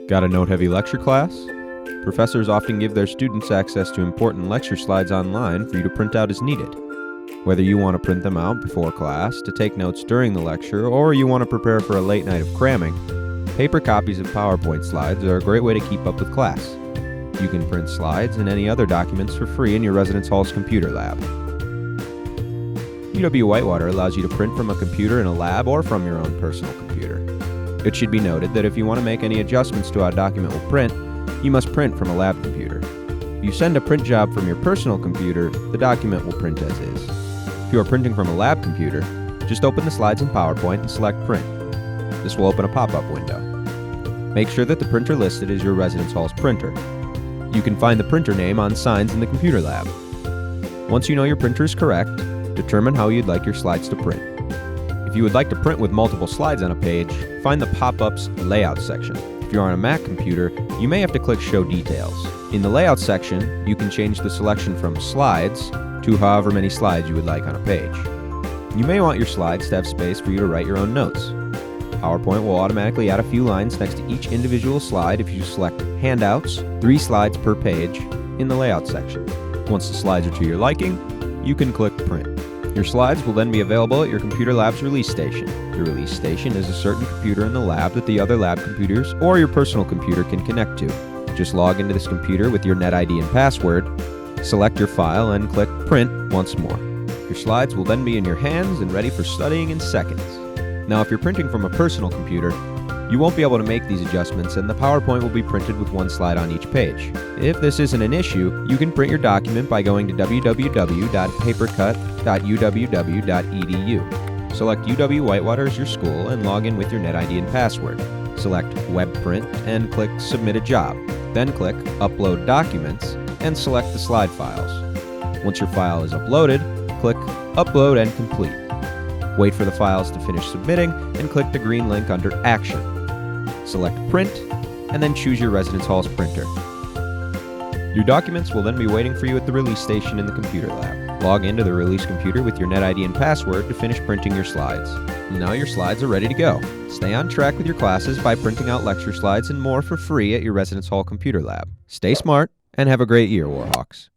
Got a note-heavy lecture class? Professors often give their students access to important lecture slides online for you to print out as needed. Whether you want to print them out before class to take notes during the lecture, or you want to prepare for a late night of cramming, paper copies of PowerPoint slides are a great way to keep up with class. You can print slides and any other documents for free in your residence hall's computer lab. UW-Whitewater allows you to print from a computer in a lab or from your own personal computer. It should be noted that if you want to make any adjustments to how a document will print, you must print from a lab computer. If you send a print job from your personal computer, the document will print as is. If you are printing from a lab computer, just open the slides in PowerPoint and select Print. This will open a pop-up window. Make sure that the printer listed is your residence hall's printer. You can find the printer name on signs in the computer lab. Once you know your printer is correct, determine how you'd like your slides to print. If you would like to print with multiple slides on a page, find the Pop-ups Layout section. If you're on a Mac computer, you may have to click Show Details. In the Layout section, you can change the selection from Slides to however many slides you would like on a page. You may want your slides to have space for you to write your own notes. PowerPoint will automatically add a few lines next to each individual slide if you select Handouts, 3 slides per page, in the Layout section. Once the slides are to your liking, you can click Print. Your slides will then be available at your computer lab's release station. The release station is a certain computer in the lab that the other lab computers or your personal computer can connect to. Just log into this computer with your NetID and password, select your file, and click Print once more. Your slides will then be in your hands and ready for studying in seconds. Now, if you're printing from a personal computer, you won't be able to make these adjustments, and the PowerPoint will be printed with 1 slide on each page. If this isn't an issue, you can print your document by going to www.papercut.uww.edu. Select UW-Whitewater as your school and log in with your NetID and password. Select Web Print and click Submit a Job. Then click Upload Documents and select the slide files. Once your file is uploaded, click Upload and Complete. Wait for the files to finish submitting and click the green link under Action. Select Print, and then choose your residence hall's printer. Your documents will then be waiting for you at the release station in the computer lab. Log into the release computer with your NetID and password to finish printing your slides. Now your slides are ready to go. Stay on track with your classes by printing out lecture slides and more for free at your residence hall computer lab. Stay smart and have a great year, Warhawks.